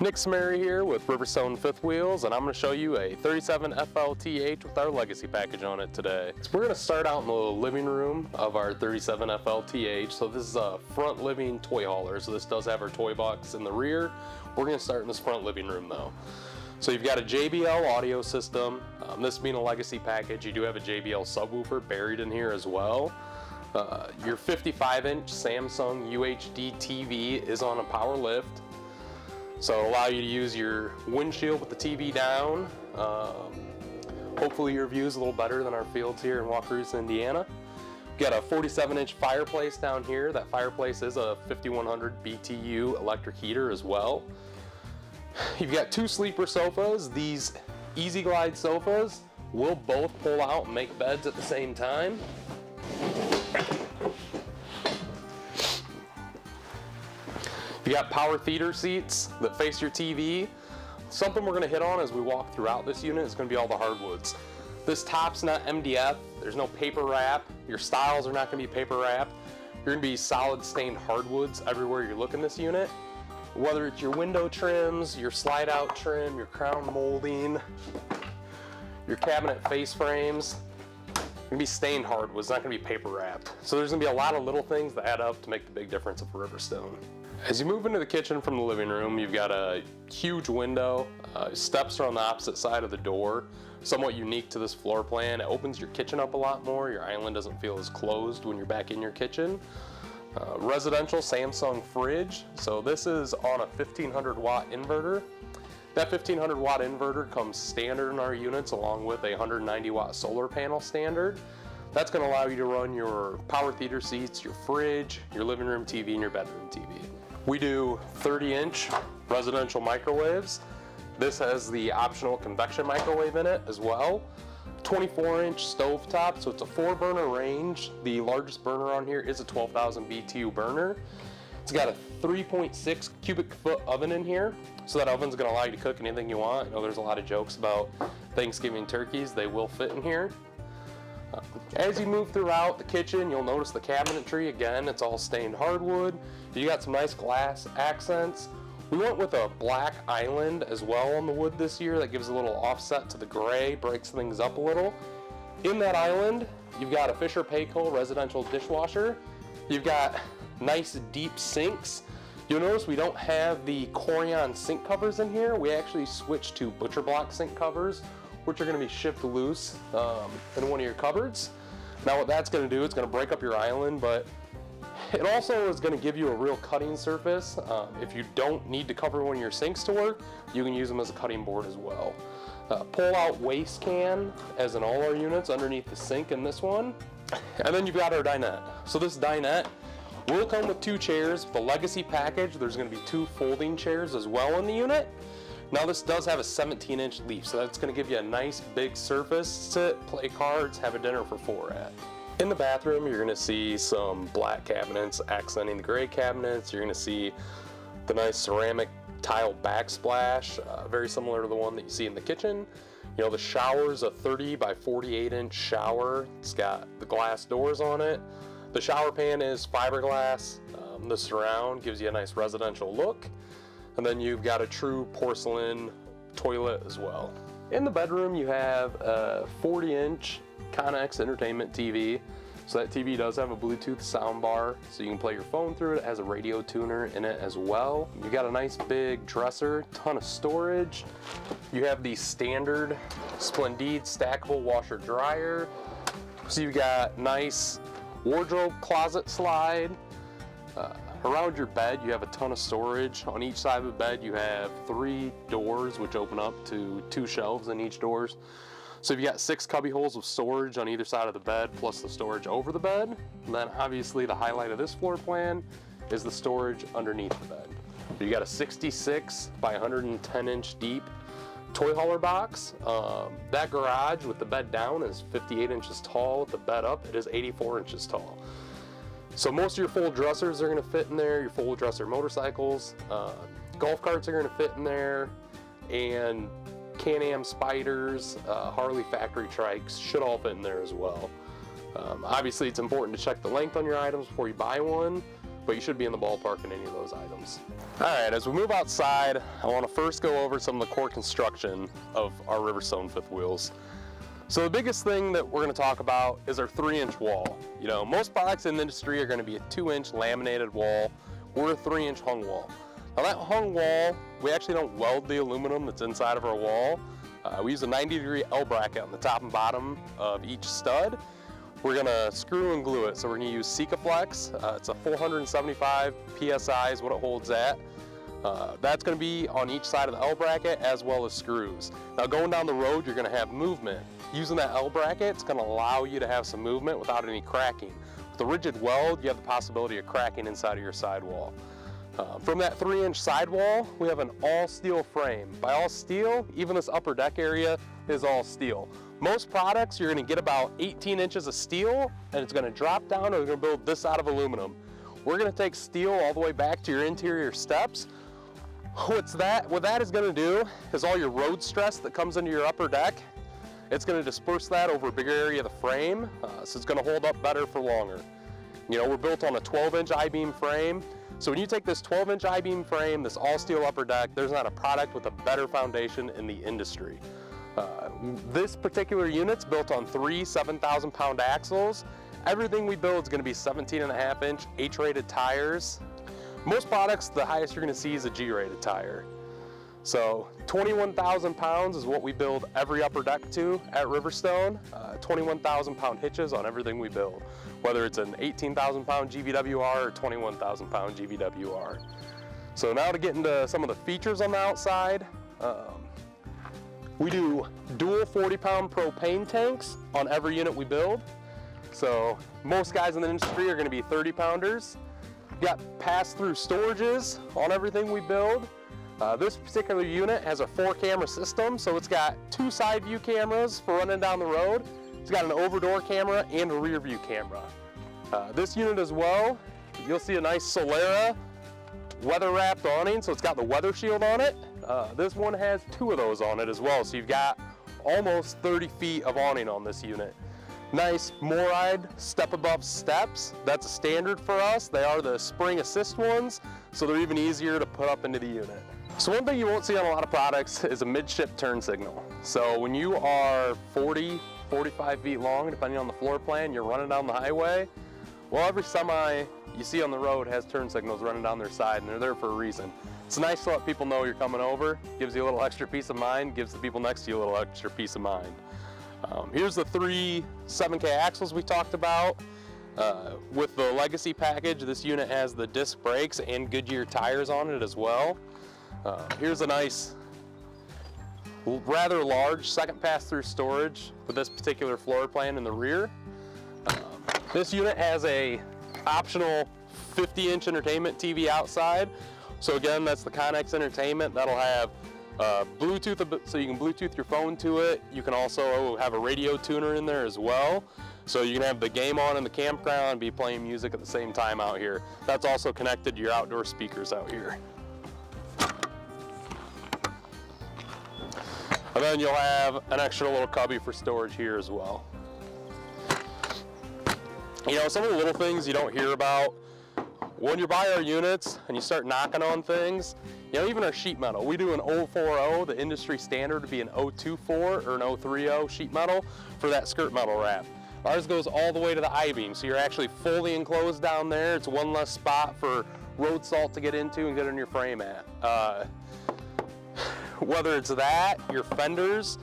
Nick Samari here with Riverstone Fifth Wheels, and I'm going to show you a 37 FLTH with our legacy package on it today. So we're going to start out in the living room of our 37 FLTH. So this is a front living toy hauler, so this does have our toy box in the rear. We're going to start in this front living room though. So you've got a JBL audio system. This being a legacy package, you do have a JBL subwoofer buried in here as well. Your 55-inch Samsung UHD TV is on a power lift. So it'll allow you to use your windshield with the TV down. Hopefully your view is a little better than our fields here in Wakaroon, Indiana. We've got a 47-inch fireplace down here. That fireplace is a 5100 BTU electric heater as well. You've got two sleeper sofas. These Easy Glide sofas will both pull out and make beds at the same time. You got power theater seats that face your TV. Something we're going to hit on as we walk throughout this unit is going to be all the hardwoods. This top's not MDF. There's no paper wrap. Your stiles are not going to be paper wrapped. You're going to be solid stained hardwoods everywhere you look in this unit. Whether it's your window trims, your slide out trim, your crown molding, your cabinet face frames, it's going to be stained hardwood. It's not going to be paper wrapped. So there's going to be a lot of little things that add up to make the big difference of Riverstone. As you move into the kitchen from the living room, you've got a huge window. Steps are on the opposite side of the door. Somewhat unique to this floor plan. It opens your kitchen up a lot more. Your island doesn't feel as closed when you're back in your kitchen. Residential Samsung fridge. So this is on a 1500 watt inverter. That 1500 watt inverter comes standard in our units along with a 190 watt solar panel standard. That's going to allow you to run your power theater seats, your fridge, your living room TV, and your bedroom TV. We do 30-inch residential microwaves. This has the optional convection microwave in it as well. 24-inch stovetop, so it's a 4-burner range. The largest burner on here is a 12,000 BTU burner. It's got a 3.6 cubic foot oven in here, so that oven's going to allow you to cook anything you want. I know there's a lot of jokes about Thanksgiving turkeys. They will fit in here. As you move throughout the kitchen, you'll notice the cabinetry. Again, it's all stained hardwood. You got some nice glass accents. We went with a black island as well on the wood this year. That gives a little offset to the gray, breaks things up a little. In that island, you've got a Fisher Paykel residential dishwasher. You've got nice deep sinks. You'll notice we don't have the Corian sink covers in here. We actually switched to butcher block sink covers, which are going to be shipped loose in one of your cupboards. Now what that's going to do, it's going to break up your island, but it also is going to give you a real cutting surface. If you don't need to cover one of your sinks to work, you can use them as a cutting board as well. Pull out waste can, as in all our units, underneath the sink in this one. And then you've got our dinette. So this dinette will come with 2 chairs. The legacy package, there's going to be 2 folding chairs as well in the unit. Now this does have a 17-inch leaf, so that's going to give you a nice big surface, sit, play cards, have a dinner for 4 at. In the bathroom, you're going to see some black cabinets accenting the gray cabinets. You're going to see the nice ceramic tile backsplash, very similar to the one that you see in the kitchen. You know, the shower's a 30 by 48-inch shower. It's got the glass doors on it. The shower pan is fiberglass. The surround gives you a nice residential look. And then you've got a true porcelain toilet as well. In the bedroom, you have a 40-inch Connex entertainment TV. So that TV does have a Bluetooth soundbar, so you can play your phone through it. It has a radio tuner in it as well. You got a nice big dresser, ton of storage. You have the standard Splendide stackable washer dryer. So you've got nice wardrobe closet slide. Around your bed, you have a ton of storage. On each side of the bed, you have 3 doors which open up to 2 shelves in each doors. So you've got 6 cubby holes of storage on either side of the bed, plus the storage over the bed. And then obviously the highlight of this floor plan is the storage underneath the bed. So you got a 66 by 110-inch deep toy hauler box. That garage with the bed down is 58 inches tall. With the bed up, it is 84 inches tall. So most of your full dressers are going to fit in there, your full dresser motorcycles, golf carts are going to fit in there, and Can-Am Spiders, Harley factory trikes should all fit in there as well. Obviously it's important to check the length on your items before you buy one, but you should be in the ballpark in any of those items. All right, as we move outside, I want to first go over some of the core construction of our Riverstone fifth wheels. So the biggest thing that we're going to talk about is our 3-inch wall. You know, most products in the industry are going to be a 2-inch laminated wall or a 3-inch hung wall. Now that hung wall, we actually don't weld the aluminum that's inside of our wall. We use a 90-degree L bracket on the top and bottom of each stud. We're going to screw and glue it. So we're going to use Sikaflex. It's a 475 PSI is what it holds at. That's going to be on each side of the L bracket as well as screws. Now going down the road, you're going to have movement. Using that L bracket, it's going to allow you to have some movement without any cracking. With a rigid weld, you have the possibility of cracking inside of your sidewall. From that 3-inch sidewall, we have an all steel frame. By all steel, even this upper deck area is all steel. Most products, you're going to get about 18 inches of steel, and it's going to drop down, and we're going to build this out of aluminum. We're going to take steel all the way back to your interior steps. What that is going to do is all your road stress that comes into your upper deck, it's going to disperse that over a bigger area of the frame, so it's going to hold up better for longer. You know, we're built on a 12-inch I-beam frame, so when you take this 12-inch I-beam frame, this all-steel upper deck, there's not a product with a better foundation in the industry. This particular unit's built on 3 7,000-pound axles. Everything we build is going to be 17.5-inch H-rated tires. Most products, the highest you're going to see is a G-rated tire. So 21,000 pounds is what we build every upper deck to at Riverstone. 21,000 pound hitches on everything we build, whether it's an 18,000 pound GVWR or 21,000 pound GVWR. So now to get into some of the features on the outside, we do dual 40-pound propane tanks on every unit we build. So most guys in the industry are going to be 30-pounders. You got pass-through storages on everything we build. This particular unit has a 4-camera system, so it's got 2 side view cameras for running down the road. It's got an over-door camera and a rear view camera. This unit as well, you'll see a nice Solera weather-wrapped awning, so it's got the weather shield on it. This one has 2 of those on it as well, so you've got almost 30 feet of awning on this unit. Nice Moride step above steps. That's a standard for us. They are the spring assist ones, so they're even easier to put up into the unit. So one thing you won't see on a lot of products is a midship turn signal. So when you are 40, 45 feet long, depending on the floor plan, you're running down the highway, well, every semi you see on the road has turn signals running down their side, and they're there for a reason. It's nice to let people know you're coming over, gives you a little extra peace of mind, gives the people next to you a little extra peace of mind. Here's the 3 7K axles we talked about. With the Legacy package, this unit has the disc brakes and Goodyear tires on it as well. Here's a nice, rather large second pass-through storage with this particular floor plan in the rear. This unit has a optional 50-inch entertainment TV outside. So again, that's the Connex Entertainment. That'll have Bluetooth, so you can Bluetooth your phone to it. You can also have a radio tuner in there as well. So you can have the game on in the campground and be playing music at the same time out here. That's also connected to your outdoor speakers out here. And then you'll have an extra little cubby for storage here as well. You know, some of the little things you don't hear about, when you buy our units and you start knocking on things, you know, even our sheet metal, we do an 040, the industry standard would be an 024 or an 030 sheet metal for that skirt metal wrap. Ours goes all the way to the I-beam, so you're actually fully enclosed down there. It's one less spot for road salt to get into and get in your frame at. Whether it's that, your fenders,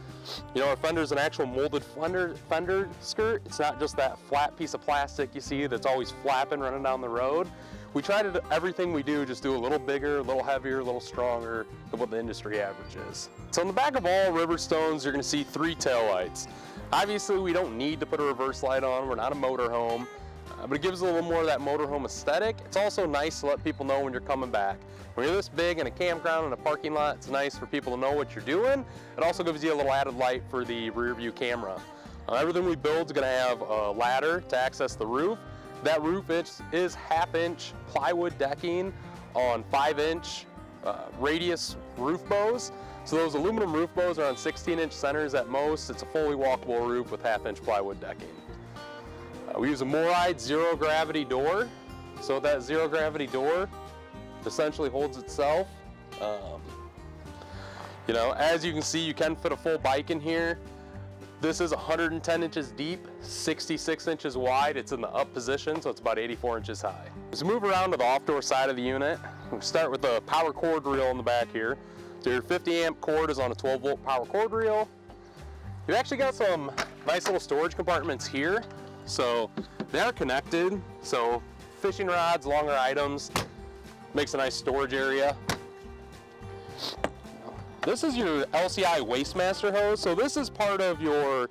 you know, our fender's an actual molded fender skirt. It's not just that flat piece of plastic you see that's always flapping running down the road. We try to do everything we do, just do a little bigger, a little heavier, a little stronger than what the industry average is. So on the back of all Riverstones, you're gonna see 3 tail lights. Obviously, we don't need to put a reverse light on. We're not a motorhome, but it gives a little more of that motorhome aesthetic. It's also nice to let people know when you're coming back. When you're this big in a campground and a parking lot, it's nice for people to know what you're doing. It also gives you a little added light for the rear view camera. Everything we build is gonna have a ladder to access the roof. That roof is 1/2-inch plywood decking on 5-inch radius roof bows. So those aluminum roof bows are on 16-inch centers at most. It's a fully walkable roof with 1/2-inch plywood decking. We use a Moride zero gravity door. So that zero gravity door essentially holds itself. You know, as you can see, you can fit a full bike in here. This is 110 inches deep, 66 inches wide. It's in the up position, so it's about 84 inches high. As we move around to the off-door side of the unit, we start with the power cord reel in the back here. So your 50 amp cord is on a 12 volt power cord reel. You've actually got some nice little storage compartments here. So they are connected. So fishing rods, longer items, makes a nice storage area. This is your LCI Wastemaster hose. So this is part of your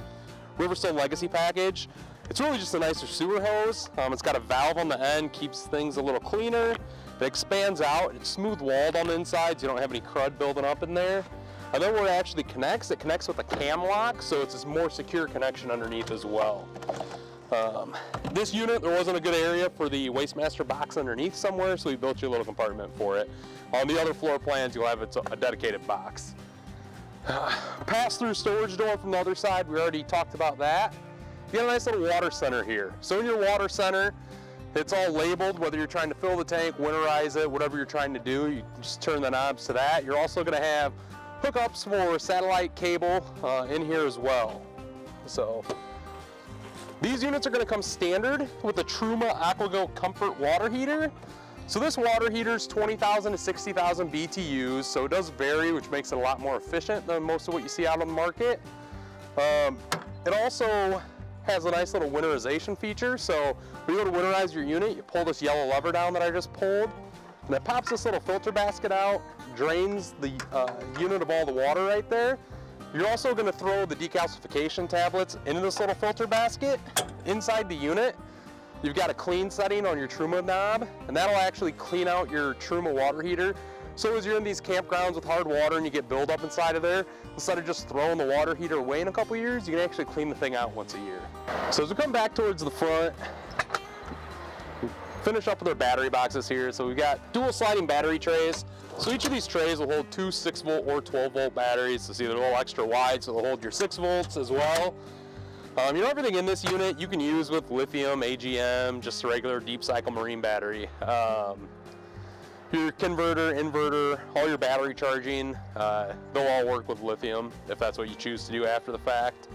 Riverstone Legacy package. It's really just a nicer sewer hose. It's got a valve on the end, keeps things a little cleaner. It expands out, it's smooth walled on the inside, so you don't have any crud building up in there. And then where it actually connects, it connects with a cam lock, so it's a more secure connection underneath as well. This unit, there wasn't a good area for the Wastemaster box underneath somewhere, so we built you a little compartment for it. On the other floor plans, you'll have a dedicated box. Pass-through storage door from the other side, we already talked about that. You got a nice little water center here. So in your water center, it's all labeled, whether you're trying to fill the tank, winterize it, whatever you're trying to do, you just turn the knobs to that. You're also gonna have hookups for satellite cable in here as well. So these units are gonna come standard with the Truma Aquago Comfort water heater. So this water heater is 20,000 to 60,000 BTUs, so it does vary, which makes it a lot more efficient than most of what you see out on the market. It also has a nice little winterization feature. So when you go to winterize your unit, you pull this yellow lever down that I just pulled, and it pops this little filter basket out, drains the unit of all the water right there. You're also gonna throw the decalcification tablets into this little filter basket inside the unit. You've got a clean setting on your Truma knob, and that'll actually clean out your Truma water heater. So as you're in these campgrounds with hard water and you get buildup inside of there, instead of just throwing the water heater away in a couple years, you can actually clean the thing out once a year. So as we come back towards the front, finish up with our battery boxes here. So we've got dual sliding battery trays. So each of these trays will hold two 6 volt or 12 volt batteries. So see, they're a little extra wide, so they'll hold your 6 volts as well. You know, everything in this unit you can use with lithium, AGM, just a regular deep cycle marine battery. Your converter, inverter, all your battery charging, they'll all work with lithium if that's what you choose to do after the fact.